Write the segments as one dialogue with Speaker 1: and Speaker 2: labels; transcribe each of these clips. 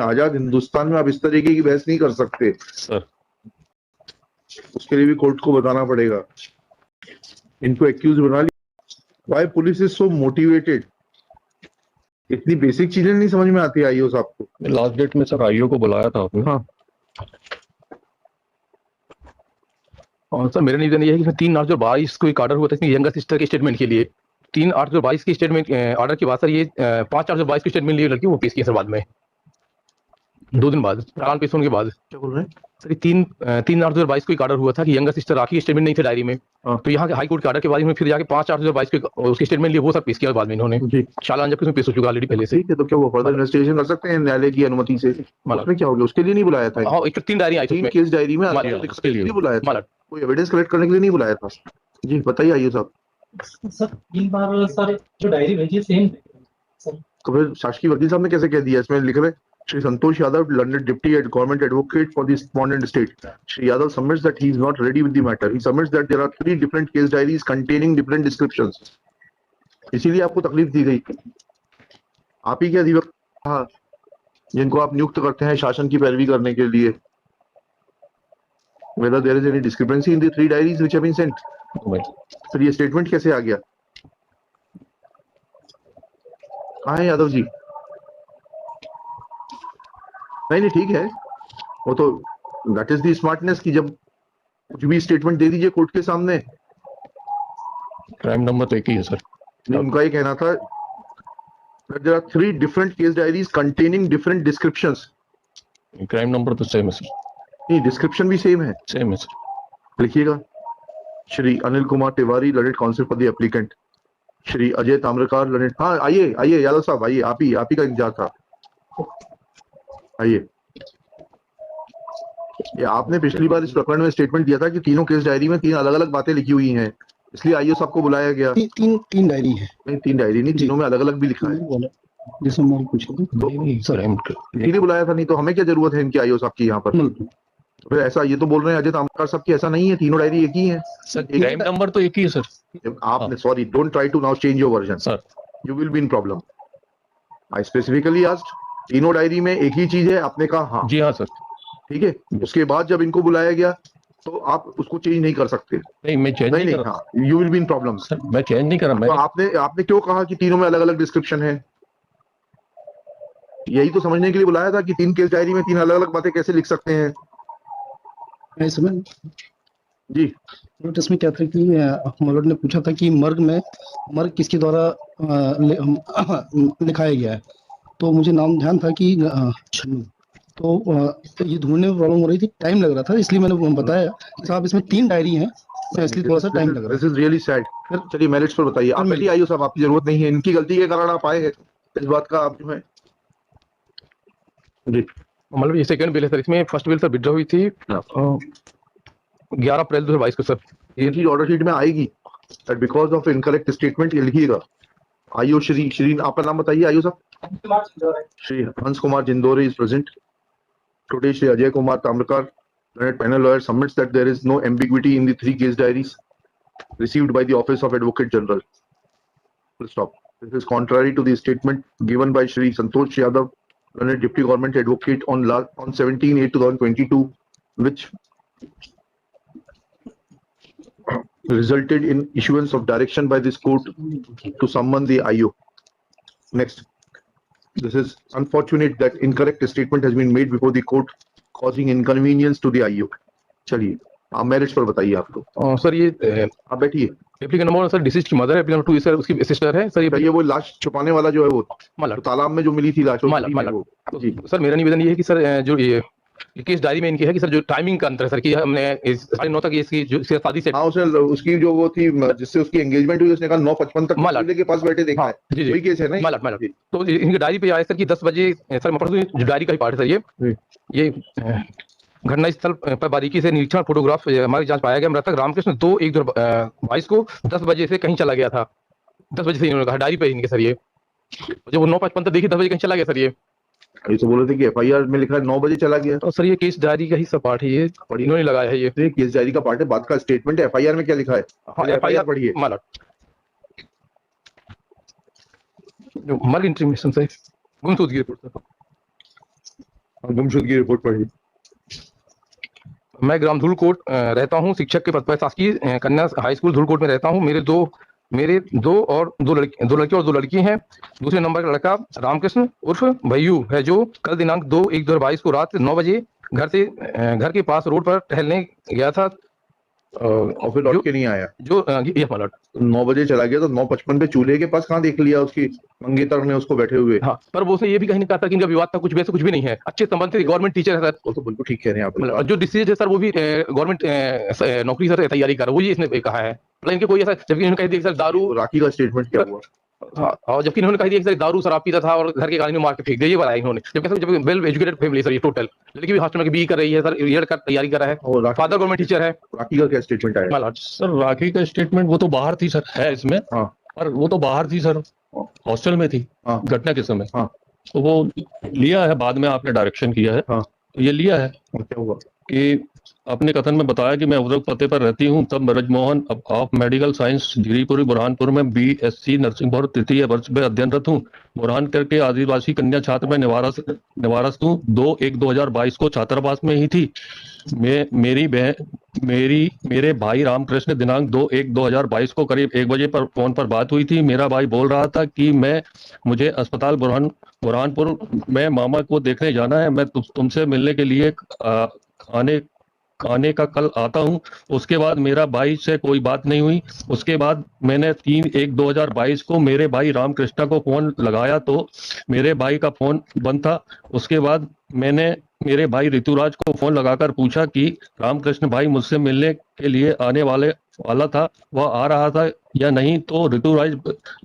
Speaker 1: आजाद हिंदुस्तान में आप इस तरीके की बहस नहीं कर सकते
Speaker 2: सर।
Speaker 1: उसके लिए भी कोर्ट को बताना पड़ेगा। इनको एक्यूज बना लिया। Why police is so motivated? इतनी बेसिक चीजें नहीं समझ में आती आईओ साहब को।
Speaker 2: लास्ट डेट में सर आईओ को बुलाया था आपने?
Speaker 1: हाँ।
Speaker 2: और सर मेरा निवेदन ये है कि 3/8/22 को एक ऑर्डर हुआ था इसमें यंगर सिस्टर के स्टेटमेंट के लिए। 3/8/22 की स्टेटमेंट ऑर्डर के बाद सर ये 5/8/22 की स्टेटमेंट लिए लड़की वो पेश की सर बाद में 2 दिन बाद चालान पेश होने के बाद।
Speaker 1: क्या बोल रहे हैं
Speaker 2: सर 3/8/22 को एक ऑर्डर हुआ था कि यंगर सिस्टर राखी स्टेटमेंट नहीं थे डायरी में। तो यहाँ के हाई कोर्ट के ऑर्डर के बाद इन्होंने फिर जाके 5/8/22 को उसकी स्टेटमेंट लिए वो सर पेश किया बाद में इन्होंने चालान जबकि उसमें पेश हो चुका ऑलरेडी पहले से।
Speaker 1: ठीक है, तो क्या वो फर्दर इन्वेस्टिगेशन कर सकते हैं न्यायालय की अनुमति से? उसमें क्या हो गया? उसके लिए नहीं बुलाया था?
Speaker 2: हाँ, एक 3 डायरी आई थी
Speaker 1: 3 केस डायरी में उसके लिए बुलाया था? कोई एविडेंस कलेक्ट करने के लिए नहीं बुलाया था? जी बताइए आईओ साहब।
Speaker 3: सर 3 बार सर जो डायरी भेजी है सेम।
Speaker 1: तो फिर शासकीय वकील साहब ने कैसे कह दिया? इसमें लिख रहे Shri Santosh Yadav, London Deputy Government Advocate for the respondent state. Shri Yadav submits that he is not ready with the matter. He submits that there are 3 different case diaries containing different descriptions. इसीलिए आपको तकलीफ दी गई। आप ही के अधिवक्ता जिनको आप नियुक्त करते हैं शासन की पैरवी करने के लिए। Whether there is any discrepancy in the 3 diaries which have been sent. फिर ये स्टेटमेंट कैसे आ गया? कहाँ है यादव जी? नहीं ठीक है, वो तो दैट इज द स्मार्टनेस कि जब कुछ भी स्टेटमेंट दे दीजिए कोर्ट के सामने।
Speaker 2: क्राइम नंबर तो एक ही है सर।
Speaker 1: उनका ये कहना था that there are 3 different case diaries containing different descriptions.
Speaker 2: Crime number तो सेम है सर।
Speaker 1: नहीं, डिस्क्रिप्शन भी सेम है।
Speaker 2: सेम है सर।
Speaker 1: लिखिएगा। Shri Anil Kumar Tiwari, Lalit council for the applicant. Shri Ajay Tamrakar, Lalit. हाँ आइए यादव साहब आइए, आप ही का इंतजार था। आइए। ये आपने पिछली बार इस प्रकरण में स्टेटमेंट दिया था कि तीनों केस डायरी में 3 अलग अलग बातें लिखी हुई हैं, इसलिए आईओ साहब को बुलाया गया।
Speaker 4: 3 डायरी है।
Speaker 1: नहीं 3 डायरी नहीं, तीनों में अलग अलग भी लिखा है।
Speaker 4: जैसे हमारी कुछ
Speaker 2: सर
Speaker 1: इसीलिए बुलाया था, नहीं तो हमें क्या जरूरत है इनके आईओ साहब की यहाँ पर? फिर ऐसा ये तो बोल रहे हैं अजय ताम्रकार साहब की ऐसा नहीं है, तीनों डायरी एक ही है
Speaker 2: सर। क्राइम नंबर तो एक ही है सर।
Speaker 1: आपने sorry, don't try to now change your version
Speaker 2: sir,
Speaker 1: you will be in problem. I specifically asked, तीनों डायरी में एक ही चीज है? आपने कहा हाँ।
Speaker 2: जी हाँ सर।
Speaker 1: ठीक है, उसके बाद जब इनको बुलाया गया तो आप उसको चेंज नहीं कर सकते।
Speaker 2: नहीं मैं चेंज नहीं कर रहा।
Speaker 1: हाँ, you will be in problem.
Speaker 2: Sir मैं चेंज नहीं कर रहा।
Speaker 1: तो आपने क्यों कहा कि तीनों में अलग अलग डिस्क्रिप्शन है? यही तो समझने के लिए बुलाया था कि 3 केस डायरी में 3 अलग अलग बातें कैसे लिख सकते हैं। जी
Speaker 4: नोटिस में क्या था कि मलट ने पूछा था कि मर्ग किसके द्वारा लिखाया गया है, तो मुझे नाम ध्यान था कि तो ये ढूंढने में प्रॉब्लम हो रही थी, टाइम लग रहा था, इसलिए मैंने बताया कि साहब इसमें 3 डायरी हैं, इसलिए थोड़ा सा टाइम लग रहा है।
Speaker 1: This is really sad. चलिए मेरिट्स पर बताइए। आप बैठिए आईओ साहब, आपकी जरूरत नहीं है, इनकी गलती के कारण आप आए हैं, इस बात का आप जो है जी।
Speaker 2: मतलब ये सेकंड बिल है सर, इसमें फर्स्ट बिल सर विड्रॉ हुई थी 11 अप्रैल 2022 को सर।
Speaker 1: ये चीज ऑर्डर शीट में आएगी that because of incorrect statement, ये लिखिएगा। आईओ श्री आपका नाम बताइए आईओ साहब। Shri Hans Kumar Jindore is present today. Shri Ajay Kumar Tamrakar, learned panel lawyer, submits that there is no ambiguity in the 3 case diaries received by the Office of Advocate General. Full stop. This is contrary to the statement given by Shri Santosh Yadav, learned Deputy Government Advocate on 17/8/2022, which resulted in issuance of direction by this court to summon the IO. Next. This is unfortunate that incorrect statement has been made before the court, causing inconvenience to the IO. चलिए आप marriage पर बताइए। आपको
Speaker 2: sir ये
Speaker 1: आप बैठिए।
Speaker 2: Applicant number sir deceased की mother है, एप्लीकेंट 2 सर उसकी सिस्टर है सर।
Speaker 1: ये वो लाश छुपाने वाला जो है वो तालाब में जो मिली थी लाश
Speaker 2: जी सर। मेरा निवेदन ये है कि सर जो ये केस डायरी में इनकी है कि सर जो टाइमिंग का अंतर है सर कि हमने 9:30 तक इसकी जो शादी से
Speaker 1: हाँ उसने उसकी जो वो थी जिससे उसकी एंगेजमेंट हुई, उसने कहा 9:55 तक दूल्हे के पास बैठे देखा है।
Speaker 2: जी
Speaker 1: वही केस है ना?
Speaker 2: मालट। तो इनकी डायरी पे आया सर कि 10 बजे सर मैं पढ़ दूं डायरी का ही पार्ट है सर। ये घटना स्थल पर बारीकी से निरीक्षण फोटोग्राफ हमारी जांच पाया गया। मृतक रामकृष्ण 2/1/22 को 10 बजे से कहीं चला गया था। 10 बजे से इन्होंने कहा डायरी पे इनके सर। ये जब वो 9:55 तक देखी 10 बजे कहीं चला गया सर।
Speaker 1: ये तो बोल रहे थे कि एफआईआर में लिखा है 9 बजे चला गया।
Speaker 2: तो सर ये केस डायरी का ही सब पार्ट है, ये इन्होंने लगाया है। ये
Speaker 1: केस डायरी का पार्ट है, बात का स्टेटमेंट है। एफआईआर में क्या लिखा है?
Speaker 2: हाँ एफआईआर
Speaker 1: पढ़िए।
Speaker 2: जो मर्ग इंटीमेशन से गुमशुदगी रिपोर्ट सर।
Speaker 1: गुमशुदगी की रिपोर्ट पढ़ी।
Speaker 2: मैं ग्राम धूलकोट रहता हूँ, शिक्षक के पद पर शासकीय कन्या हाई स्कूल धूलकोट में रहता हूँ। मेरे दो लड़के और 2 लड़की हैं। दूसरे नंबर का लड़का रामकृष्ण उर्फ भैयू है, जो कल दिनांक 2/1/2022 को रात 9 बजे घर के पास रोड पर टहलने गया था।
Speaker 1: और फिर लौट के नहीं आया।
Speaker 2: ये मालूम
Speaker 1: 9 बजे चला गया तो 9:55 पे चूल्हे के पास कहाँ देख लिया उसकी मंगेतर ने उसको बैठे हुए।
Speaker 2: हाँ, पर वो उसने ये भी कहीं नहीं कहा था कि इनका विवाद था, कुछ वैसे कुछ भी नहीं है। अच्छे संबंध थे, गवर्नमेंट टीचर है सर।
Speaker 1: वो तो बिल्कुल ठीक कह रहे हैं आप।
Speaker 2: मतलब जो डिसीजन है सर, वो भी गवर्नमेंट नौकरी सर तैयारी कर रहा है, वो ये इसने कहा है। मतलब इनके कोई ऐसा, जबकि इन्होंने कह दिया कि सर दारू,
Speaker 1: राखी का स्टेटमेंट क्या हुआ?
Speaker 2: हाँ, और जबकि इन्होंने कह दिया कि सर दारू शराब पीता था और घर के गाली में मार के फेंक दिया, ये बताया इन्होंने। जब वेल एजुकेटेड फैमिली सर, ये टोटल लड़की भी हॉस्टल में बी कर रही है सर, ये का तैयारी कर रहा है,
Speaker 1: और
Speaker 2: फादर गवर्नमेंट टीचर है।
Speaker 1: राखी का क्या स्टेटमेंट आया?
Speaker 2: मालूम
Speaker 5: सर राखी का स्टेटमेंट वो तो बाहर थी सर, है इसमें।
Speaker 1: हाँ।
Speaker 5: पर वो तो बाहर थी सर, हॉस्टल में थी
Speaker 1: हाँ।
Speaker 5: घटना के समय।
Speaker 1: हाँ।
Speaker 5: तो वो लिया है, बाद में आपने डायरेक्शन किया है।
Speaker 1: हाँ।
Speaker 5: तो ये लिया है
Speaker 1: क्या हुआ
Speaker 5: कि अपने कथन में बताया कि मैं उपरोक्त पते पर रहती हूँ। तब Brajmohan of medical science Giripuri Burhanpur में BSc नर्सिंग और तृतीय वर्ष में अध्ययनरत हूँ। बुरहानपुर के आदिवासी कन्या छात्र में निवारस हूँ। 2/1/2022 को छात्रावास में ही थी। मेरे भाई रामकृष्ण दिनांक 2/1/2022 को करीब 1 बजे पर फोन पर बात हुई थी। मेरा भाई बोल रहा था कि मुझे अस्पताल बुरहानपुर में मामा को देखने जाना है, मैं तुमसे मिलने के लिए आने का कल आता हूं। उसके बाद मेरा भाई से कोई बात नहीं हुई। उसके बाद मैंने 3/1/2022 को मेरे भाई रामकृष्ण को फोन लगाया तो मेरे भाई का फोन बंद था। उसके बाद मैंने मेरे भाई ऋतुराज को फोन लगाकर पूछा कि रामकृष्ण भाई मुझसे मिलने के लिए आने वाला था, वह आ रहा था या नहीं। तो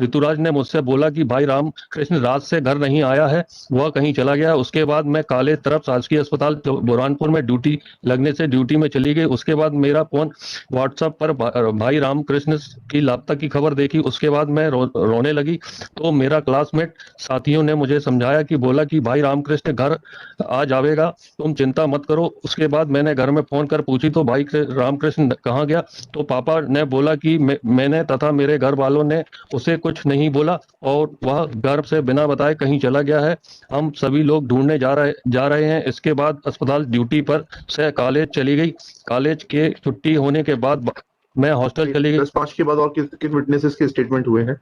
Speaker 5: ऋतुराज ने मुझसे बोला कि भाई रामकृष्ण रात से घर नहीं आया है, वह कहीं चला गया। उसके बाद मैं काले तरफ शासकीय अस्पताल बुरहानपुर में ड्यूटी लगने से ड्यूटी में चली गई। उसके बाद मेरा फोन व्हाट्सएप पर भाई रामकृष्ण की लापता की खबर देखी। उसके बाद मैं रोने लगी। तो मेरा क्लासमेट साथियों ने मुझे समझाया कि बोला कि भाई रामकृष्ण घर आ जाएगा, तुम चिंता मत करो। उसके बाद मैंने घर में फोन कर पूछी तो भाई रामकृष्ण कहाँ गया। तो पापा ने बोला कि मैंने तथा मेरे घर वालों ने उसे कुछ नहीं बोला और वह घर से बिना बताए कहीं चला गया है। हम सभी लोग ढूंढने जा रहे हैं। इसके बाद अस्पताल ड्यूटी पर से कॉलेज चली गई। कॉलेज के छुट्टी होने के बाद मैं हॉस्टल चली गई।
Speaker 1: 10/5 के बाद और किस विटनेसेस के स्टेटमेंट हुए हैं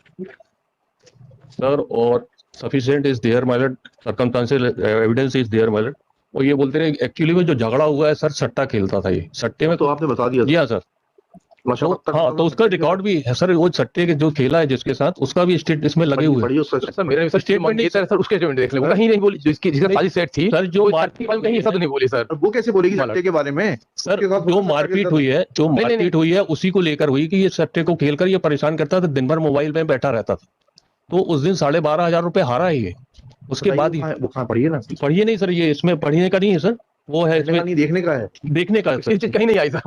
Speaker 5: सर? और sufficient is there my lord, circumstantial evidence is there my lord. और ये बोलते रहे एक्चुअली में जो झगड़ा हुआ है सर, सट्टा खेलता था ये, सट्टे में।
Speaker 1: तो आपने बता दिया
Speaker 5: जी हाँ सर। तो, हाँ, तो उसका रिकॉर्ड भी है सर, वो सट्टे के जो खेला है जिसके साथ, उसका भी स्टेट इसमें लगे हुए हैं।
Speaker 2: सर मेरे स्टेटमेंट नहीं सर, उसके स्टेटमेंट देख ले, वो कहीं नहीं बोली जिसकी सारी सेट थी
Speaker 5: सर। जो
Speaker 2: कहीं सब नहीं बोली सर।
Speaker 1: वो कैसे बोलेगी सट्टे के बारे में?
Speaker 5: सर जो मारपीट हुई है उसी को लेकर हुई कि ये सट्टे को खेलकर ये परेशान करता था, दिन भर मोबाइल में बैठा रहता था। तो उस दिन 12,500 रुपए हारा है ये। उसके बाद ही
Speaker 1: वो कहाँ पढ़िए ना,
Speaker 5: पढ़िए नहीं सर, ये इसमें पढ़ने का नहीं है सर, वो है इसमें
Speaker 1: नहीं देखने का है,
Speaker 5: देखने का है सर।
Speaker 2: कहीं नहीं आई सर,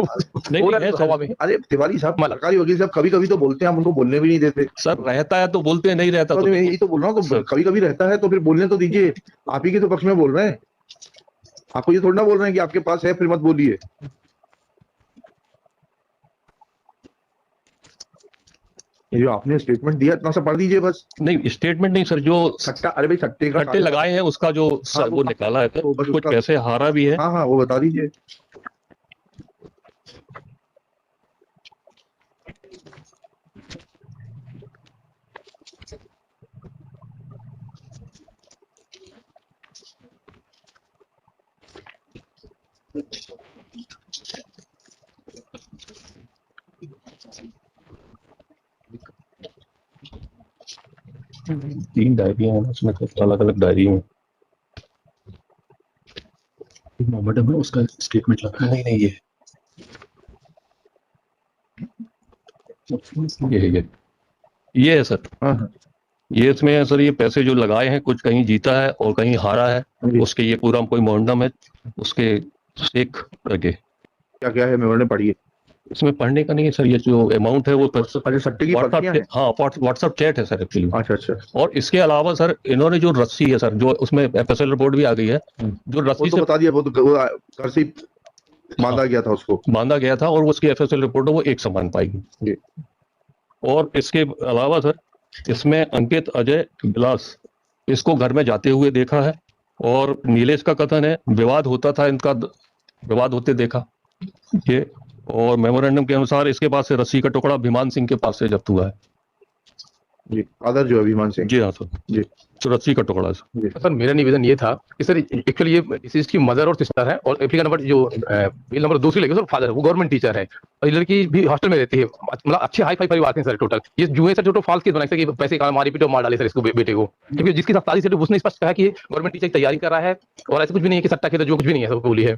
Speaker 5: नहीं है सर।
Speaker 2: हवा में।
Speaker 1: अरे तिवारी साहब, सरकारी वकील साहब कभी कभी तो बोलते हैं, हम उनको बोलने भी नहीं देते
Speaker 5: सर। रहता है तो बोलते हैं, नहीं रहता तो
Speaker 1: यही तो बोल रहा हूँ। तो कभी कभी रहता है तो फिर बोलने तो दीजिए। आप ही के तो पक्ष में बोल रहे हैं, आपको ये थोड़ा ना बोल रहे हैं कि आपके पास है फिर मत बोलिए। ये जो आपने स्टेटमेंट दिया इतना सा पढ़ दीजिए बस।
Speaker 5: नहीं स्टेटमेंट नहीं सर, जो
Speaker 1: सट्टा, अरे भाई सट्टे
Speaker 5: लगाए हैं उसका जो वो निकाला है सर, कुछ पैसे हारा भी है।
Speaker 1: हाँ हाँ, वो बता दीजिए।
Speaker 5: तीन डायरियां हैं उसमें, अलग अलग डायरी में
Speaker 4: मैडम है उसका स्टेटमेंट लगा।
Speaker 5: नहीं ये है सर।
Speaker 1: हाँ,
Speaker 5: ये इसमें है सर, ये पैसे जो लगाए हैं, कुछ कहीं जीता है और कहीं हारा है, उसके ये पूरा कोई मोहंडम है उसके एक लगे।
Speaker 1: क्या क्या है मेमोरेंडम पढ़िए।
Speaker 5: इसमें पढ़ने का नहीं है सर, ये जो अमाउंट है वो
Speaker 1: सट्टे की पर्चियां हैं।
Speaker 5: हाँ, व्हाट्सएप चैट है सर एक्चुअली।
Speaker 1: अच्छा।
Speaker 5: और इसके अलावा सर इन्होंने जो रस्सी है सर, जो उसमें FSL रिपोर्ट भी आ गई है, जो रस्सी से
Speaker 1: बता दिया, वो तो घर से बांधा गया था, उसको
Speaker 5: बांधा गया था और उसकी FSL रिपोर्ट है वो एक समान पाई। और इसके अलावा सर इसमें अंकित अजय विलास, इसको घर में जाते हुए देखा है और नीलेश का कथन है विवाद होता था, इनका विवाद होते देखा ये, और मेमोरेंडम के अनुसार इसके पास से रस्सी का टुकड़ा भीमान सिंह के पास से जब्त हुआ है।
Speaker 1: जी फादर जो अभिमान सिंह
Speaker 5: जी हाँ सर,
Speaker 1: जी
Speaker 5: तो रस्सी का टुकड़ा है सर।
Speaker 2: सर मेरा निवेदन ये था कि सर एक्चुअली ये इसकी मदर और सिस्टर है, और एप्लीकेंट नंबर जो बिल नंबर दूसरी लगी सर फादर वो गवर्नमेंट टीचर है, और ये लड़की भी हॉस्टल में रहती है, मतलब अच्छे हाई फाई परिवार के हैं सर टोटल। ये जुए सर टोटल फॉल्स केस बनाए सर कि पैसे का मारी पीटो मार डाले सर इसको बेटे को, क्योंकि जिसकी शादी से उसने स्पष्ट कहा कि ये गवर्नमेंट टीचर की तैयारी कर रहा है, और ऐसा कुछ भी नहीं है कि सट्टा खेल जो कुछ भी नहीं है, सब बोली है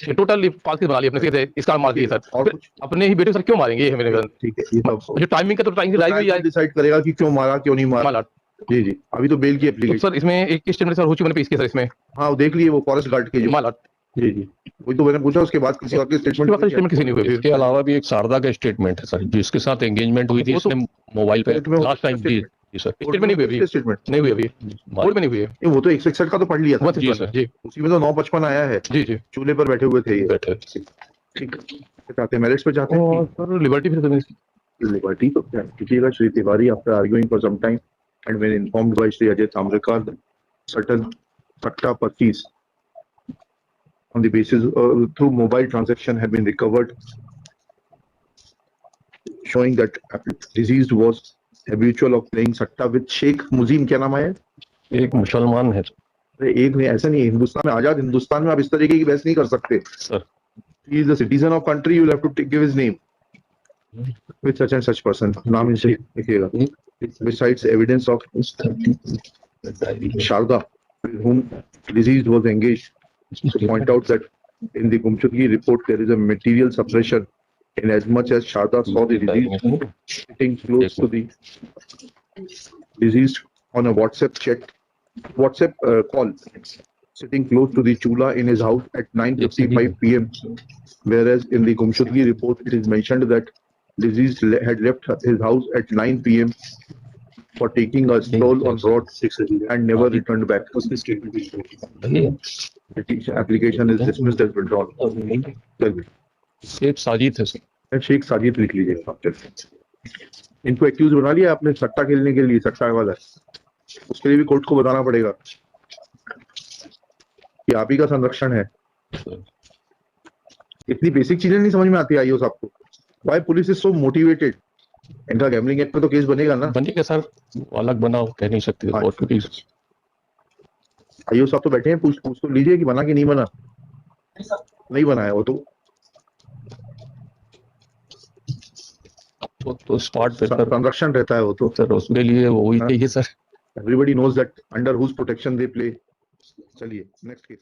Speaker 2: टोटल फॉल्स केस बना लिया अपने से, इसका मार दिया सर।
Speaker 1: और
Speaker 2: फिर
Speaker 1: कुछ
Speaker 2: अपने ही बेटे को सर क्यों मारेंगे, ये है मेरे
Speaker 1: ठीक है, ये सब
Speaker 2: जो टाइमिंग का तो टाइमिंग राइट हुई
Speaker 1: डिसाइड करेगा कि क्यों मारा क्यों नहीं मारा।
Speaker 2: माला।
Speaker 1: जी जी अभी तो बेल की
Speaker 2: तो
Speaker 1: एप्लीकेशन,
Speaker 2: सर इसमें एक स्टेटमेंट सर हो चुकी मैंने पेश किया सर इसमें
Speaker 1: हाँ वो देख लिए वो फॉरेस्ट गार्ड के जो,
Speaker 2: माला।
Speaker 1: जी जी वही तो मैंने पूछा, उसके बाद किसी और के
Speaker 2: उसके बाद
Speaker 1: स्टेटमेंट
Speaker 2: स्टेटमेंट किसी नहीं हुई फिर।
Speaker 5: इसके अलावा भी एक शारदा का स्टेटमेंट है सर, जिसके साथ एंगेजमेंट हुई थी,
Speaker 2: वो तो-
Speaker 5: इसने मोबाइल पे
Speaker 1: कोर्ट में
Speaker 5: लास्ट टाइम जी
Speaker 1: statement-
Speaker 5: जी सर।
Speaker 2: स्टेटमेंट नहीं हुई अभी,
Speaker 1: स्टेटमेंट
Speaker 2: नहीं हुई अभी, कोर्ट में नहीं हुई है।
Speaker 1: ये वो तो 161 का तो पढ़ लिया था,
Speaker 5: जी सर।
Speaker 2: जी
Speaker 1: उसी में तो 955 आया है,
Speaker 2: जी जी।
Speaker 1: चूल्हे पर बैठे हुए थे ये।
Speaker 5: बैठे
Speaker 1: ठीक है, चाहते हैं मैरिज पे चाहते हैं
Speaker 2: और सर लिबर्टी फिर
Speaker 1: लिबर्टी तो क्या कीजिएगा Shri Tiwari after arguing for some time and when informed by Shri Ajay Tamrakar certain satta purchase on the basis through mobile transaction had been recovered showing that deceased was habitual of playing satta with Sheikh Muzim, क्या नाम है?
Speaker 5: एक मुसलमान है
Speaker 1: अरे एक नहीं, ऐसा नहीं है, हिंदुस्तान में आजाद हिंदुस्तान में आप इस तरीके की बहस नहीं कर सकते
Speaker 5: sir.
Speaker 1: He is a citizen of country, you will have to give his name with such and such person, नाम इनसे लिखिएगा। Besides evidence of Sharda, with whom deceased was engaged, to point out that in the Gumchudgi report there is a material suppression in as much as Sharda saw the deceased sitting close to the deceased on a WhatsApp call, sitting close to the chula in his house at 9:55 p.m. Whereas in the Gumchudgi report it is mentioned that deceased had left his house at 9 p.m. for taking a stroll on road and never returned back. The application is dismissed as withdrawn.
Speaker 5: एक साजिद है sir.
Speaker 1: Sheikh Sajid लिख लीजिएगा। इनको accused बना लिया आपने सट्टा खेलने के लिए, सट्टा वाला उसके लिए भी कोर्ट को बताना पड़ेगा कि आप ही का संरक्षण है। इतनी बेसिक चीजें नहीं समझ में आती आईओ साहब को। Why police is so motivated? इनका गैम्बलिंग एक्ट पे तो केस बनेगा ना।
Speaker 5: बनेगा सर, अलग बनाओ कह नहीं सकते कोर्ट की।
Speaker 1: आईओ साहब तो बैठे हैं, पूछ तो लीजिए कि बना कि नहीं बना। नहीं बना है वो
Speaker 5: तो स्पॉट पे सर
Speaker 1: संरक्षण रहता है वो तो।
Speaker 5: सर उसके लिए वो हुई चाहिए sir.
Speaker 1: Everybody knows that under whose protection they play. चलिए नेक्स्ट केस।